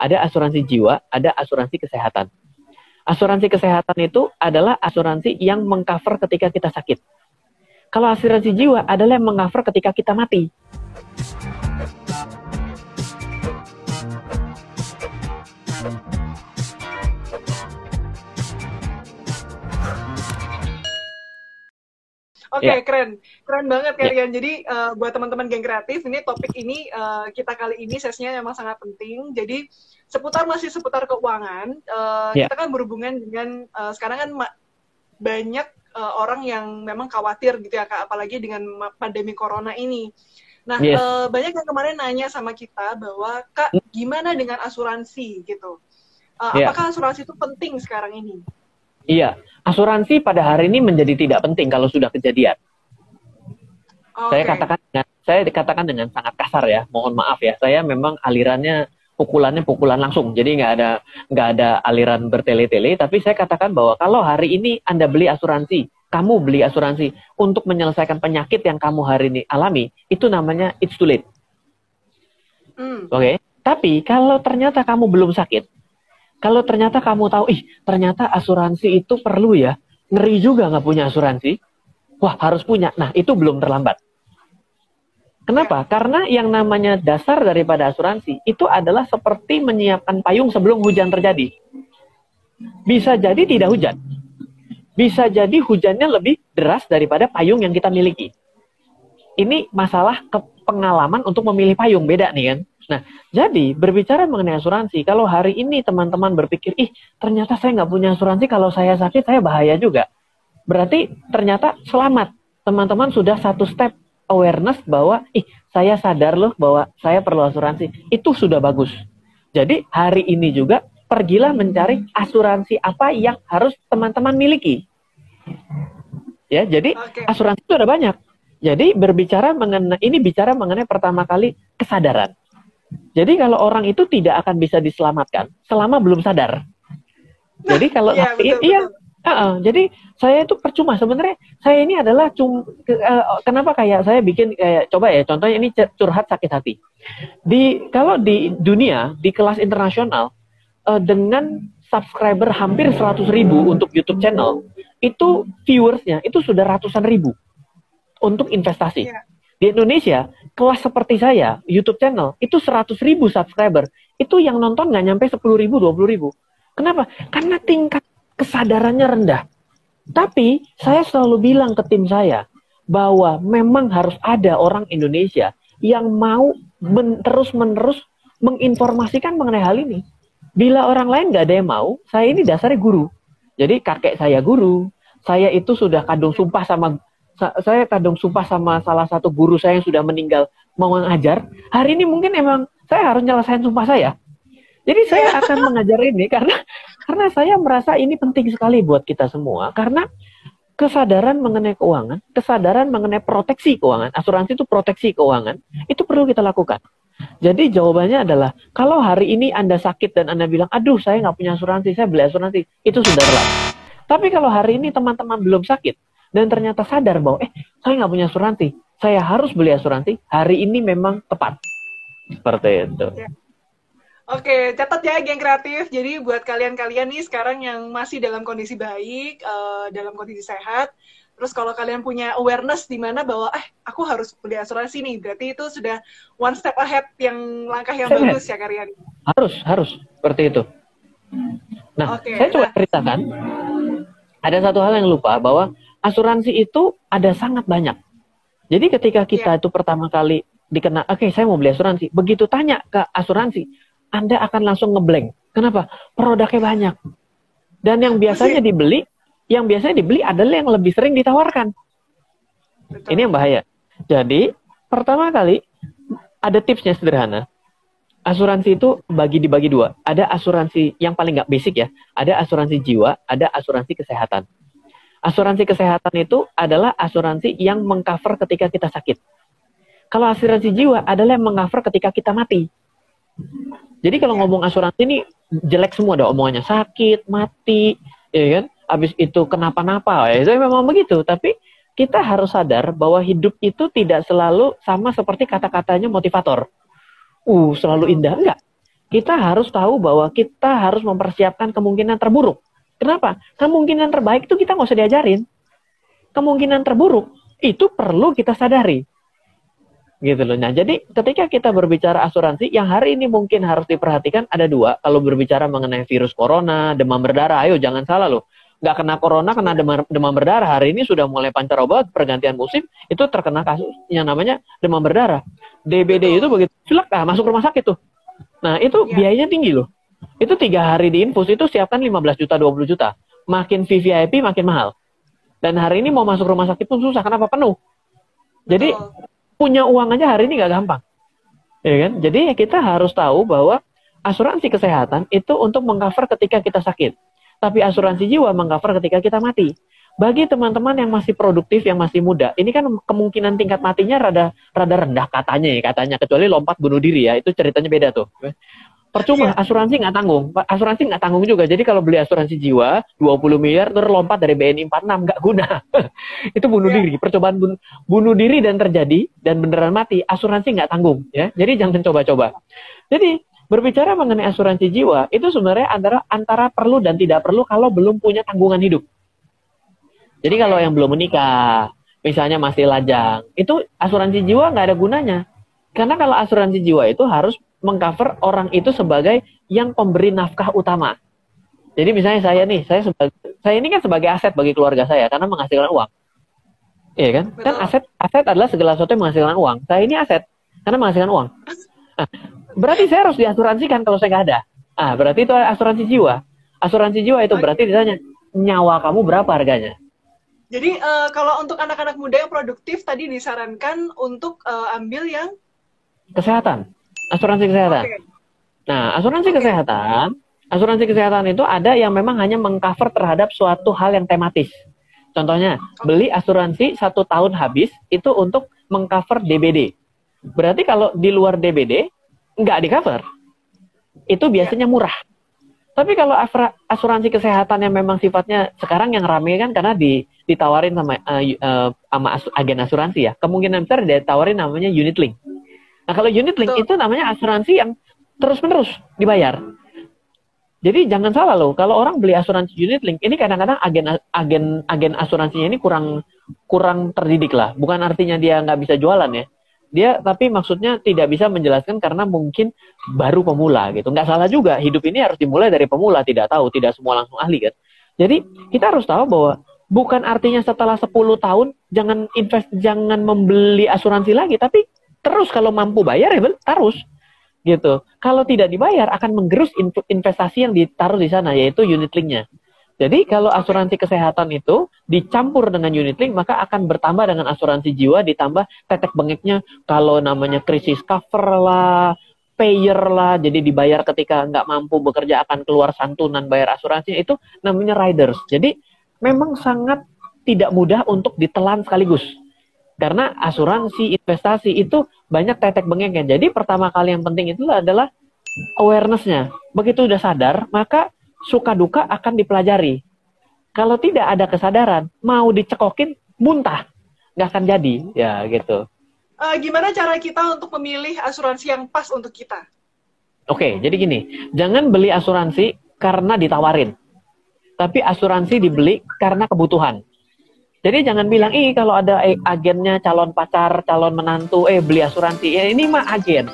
ada asuransi jiwa, ada asuransi kesehatan. Asuransi kesehatan itu adalah asuransi yang mengcover ketika kita sakit. Kalau asuransi jiwa adalah yang mengcover ketika kita mati. Oke, Ya. keren banget Ya. kalian. Jadi buat teman-teman geng kreatif, ini topik ini kita kali ini sesinya memang sangat penting. Jadi masih seputar keuangan. Ya. Kita kan berhubungan dengan sekarang kan banyak orang yang memang khawatir gitu ya Kak, apalagi dengan pandemi corona ini. Nah, Yes. banyak yang kemarin nanya sama kita bahwa Kak, gimana dengan asuransi gitu? Ya. Apakah asuransi itu penting sekarang ini? Iya, asuransi pada hari ini menjadi tidak penting kalau sudah kejadian. Okay. Saya dikatakan dengan sangat kasar ya, mohon maaf ya. Saya memang alirannya pukulan langsung, jadi nggak ada aliran bertele-tele. Tapi saya katakan bahwa kalau hari ini Anda beli asuransi, kamu beli asuransi untuk menyelesaikan penyakit yang kamu hari ini alami, itu namanya it's too late. Oke. Tapi kalau ternyata kamu belum sakit, kalau ternyata kamu tahu, ternyata asuransi itu perlu ya, ngeri juga nggak punya asuransi, wah harus punya. Nah, itu belum terlambat. Kenapa? Karena yang namanya dasar daripada asuransi, itu adalah seperti menyiapkan payung sebelum hujan terjadi. Bisa jadi tidak hujan. Bisa jadi hujannya lebih deras daripada payung yang kita miliki. Ini masalah pengalaman untuk memilih payung, beda nih kan. Nah, jadi berbicara mengenai asuransi, kalau hari ini teman-teman berpikir, ternyata saya nggak punya asuransi, kalau saya sakit, saya bahaya juga. Berarti ternyata selamat. Teman-teman sudah satu step awareness bahwa, saya sadar loh bahwa saya perlu asuransi. Itu sudah bagus. Jadi hari ini juga, pergilah mencari asuransi apa yang harus teman-teman miliki. Ya, jadi asuransi itu ada banyak. Jadi bicara mengenai pertama kali kesadaran. Jadi kalau orang itu tidak akan bisa diselamatkan selama belum sadar. Jadi kalau jadi saya itu percuma sebenarnya. Saya ini adalah kenapa kayak saya bikin kayak coba ya contohnya ini curhat sakit hati. Kalau di dunia di kelas internasional dengan subscriber hampir 100.000 untuk YouTube channel, itu viewersnya itu sudah ratusan ribu untuk investasi. Di Indonesia, kelas seperti saya, YouTube channel, itu 100.000 subscriber. Itu yang nonton nggak nyampe 10.000, 20.000. Kenapa? Karena tingkat kesadarannya rendah. Tapi, saya selalu bilang ke tim saya, bahwa memang harus ada orang Indonesia yang mau terus-menerus menginformasikan mengenai hal ini. Bila orang lain nggak ada yang mau, saya ini dasarnya guru. Jadi, kakek saya guru. Saya itu sudah kadung sumpah sama salah satu guru saya yang sudah meninggal mau mengajar. Hari ini mungkin emang saya harus nyelesain sumpah saya. Jadi saya akan mengajar ini karena saya merasa ini penting sekali buat kita semua. Karena kesadaran mengenai keuangan, kesadaran mengenai proteksi keuangan, asuransi itu proteksi keuangan, itu perlu kita lakukan. Jadi jawabannya adalah, kalau hari ini Anda sakit dan Anda bilang, aduh saya nggak punya asuransi, saya beli asuransi, itu sudah telat. Tapi kalau hari ini teman-teman belum sakit, dan ternyata sadar bahwa, saya nggak punya asuransi, saya harus beli asuransi, hari ini memang tepat. Seperti itu. Oke, catat ya geng kreatif. Jadi buat kalian-kalian nih sekarang yang masih dalam kondisi baik, dalam kondisi sehat, terus kalau kalian punya awareness di mana bahwa, aku harus beli asuransi nih, berarti itu sudah one step ahead, langkah yang bagus ya kalian. Harus, seperti itu. Nah, saya coba ceritakan, ada satu hal yang lupa, bahwa asuransi itu ada sangat banyak. Jadi ketika kita itu pertama kali dikenal, saya mau beli asuransi. Begitu tanya ke asuransi, Anda akan langsung ngeblank. Kenapa? Produknya banyak. Dan yang biasanya dibeli adalah yang lebih sering ditawarkan. Betul. Ini yang bahaya. Jadi, pertama kali ada tipsnya sederhana. Asuransi itu dibagi dua. Ada asuransi yang paling nggak basic ya. Ada asuransi jiwa, ada asuransi kesehatan. Asuransi kesehatan itu adalah asuransi yang mengcover ketika kita sakit. Kalau asuransi jiwa adalah yang mengcover ketika kita mati. Jadi kalau ngomong asuransi ini jelek semua dah omongannya, sakit, mati, ya kan? Habis itu kenapa-napa, ya itu memang begitu. Tapi kita harus sadar bahwa hidup itu tidak selalu sama seperti kata-katanya motivator. Selalu indah, enggak. kita harus tahu bahwa kita harus mempersiapkan kemungkinan terburuk. Kenapa? Kemungkinan terbaik itu kita nggak usah diajarin. Kemungkinan terburuk itu perlu kita sadari. Gitu loh. Nah, jadi ketika kita berbicara asuransi, yang hari ini mungkin harus diperhatikan ada dua. Kalau berbicara mengenai virus corona, demam berdarah, ayo jangan salah loh. Nggak kena corona, kena demam berdarah. Hari ini sudah mulai pancaroba, pergantian musim, itu terkena kasus yang namanya demam berdarah. DBD itu begitu pilek, masuk rumah sakit tuh. Nah, itu biayanya tinggi loh. Itu 3 hari di infus, itu siapkan 15 juta, 20 juta. Makin VVIP, makin mahal. Dan hari ini mau masuk rumah sakit pun susah, kenapa? Penuh. Jadi, punya uang aja hari ini nggak gampang. Ya kan? Jadi, kita harus tahu bahwa asuransi kesehatan itu untuk mengcover ketika kita sakit. Tapi asuransi jiwa mengcover ketika kita mati. Bagi teman-teman yang masih produktif, yang masih muda, ini kan kemungkinan tingkat matinya rada rendah katanya. Kecuali lompat bunuh diri ya, itu ceritanya beda tuh. Percuma, asuransi nggak tanggung. Asuransi nggak tanggung juga. Jadi kalau beli asuransi jiwa, 20 miliar, terus lompat dari BNI 46, nggak guna. Itu bunuh diri. Percobaan bunuh diri dan terjadi, dan beneran mati, asuransi nggak tanggung. Ya. Jadi jangan coba-coba. Jadi, berbicara mengenai asuransi jiwa, itu sebenarnya antara perlu dan tidak perlu kalau belum punya tanggungan hidup. Jadi kalau yang belum menikah, misalnya masih lajang, itu asuransi jiwa nggak ada gunanya. Karena kalau asuransi jiwa itu harus mengcover orang itu sebagai yang pemberi nafkah utama. Jadi misalnya saya ini kan sebagai aset bagi keluarga saya karena menghasilkan uang. Iya kan? Betul. Kan aset adalah segala sesuatu yang menghasilkan uang. Saya ini aset karena menghasilkan uang. Nah, berarti saya harus diasuransikan kalau saya nggak ada. Berarti itu asuransi jiwa. Asuransi jiwa itu berarti ditanya, nyawa kamu berapa harganya? Jadi kalau untuk anak-anak muda yang produktif tadi disarankan untuk ambil yang kesehatan, asuransi kesehatan. Okay. Nah, asuransi kesehatan itu ada yang memang hanya mengcover terhadap suatu hal yang tematis. Contohnya, beli asuransi 1 tahun habis itu untuk mengcover DBD. Berarti kalau di luar DBD nggak di-cover. Itu biasanya murah. Tapi kalau asuransi kesehatan yang memang sifatnya sekarang yang rame kan karena ditawarin sama agen asuransi ya. Kemungkinan besar ditawarin namanya unit link. Nah, kalau unit link itu namanya asuransi yang terus-menerus dibayar. Jadi jangan salah loh, kalau orang beli asuransi unit link, ini kadang-kadang agen asuransinya ini kurang terdidik lah. Bukan artinya dia nggak bisa jualan ya. Tapi maksudnya tidak bisa menjelaskan karena mungkin baru pemula gitu. Nggak salah juga, hidup ini harus dimulai dari pemula, tidak semua langsung ahli kan. Jadi kita harus tahu bahwa bukan artinya setelah 10 tahun jangan membeli asuransi lagi, tapi terus kalau mampu bayar ya terus gitu. Kalau tidak dibayar akan menggerus investasi yang ditaruh di sana, yaitu unit link-nya. Jadi kalau asuransi kesehatan itu dicampur dengan unit link, maka akan bertambah dengan asuransi jiwa, ditambah tetek bengeknya kalau namanya krisis cover lah, payer lah, jadi dibayar ketika nggak mampu bekerja akan keluar santunan bayar asuransi, itu namanya riders. Jadi memang sangat tidak mudah untuk ditelan sekaligus. Karena asuransi, investasi itu banyak tetek bengeknya. Jadi pertama kali yang penting itu adalah awareness-nya. Begitu udah sadar, maka suka duka akan dipelajari. Kalau tidak ada kesadaran, mau dicekokin, muntah. Nggak akan jadi. Ya, gitu. Gimana cara kita untuk memilih asuransi yang pas untuk kita? Oke, jadi gini. Jangan beli asuransi karena ditawarin. Tapi asuransi dibeli karena kebutuhan. Jadi jangan bilang, kalau ada agennya calon pacar, calon menantu, beli asuransi. Ya ini mah agen.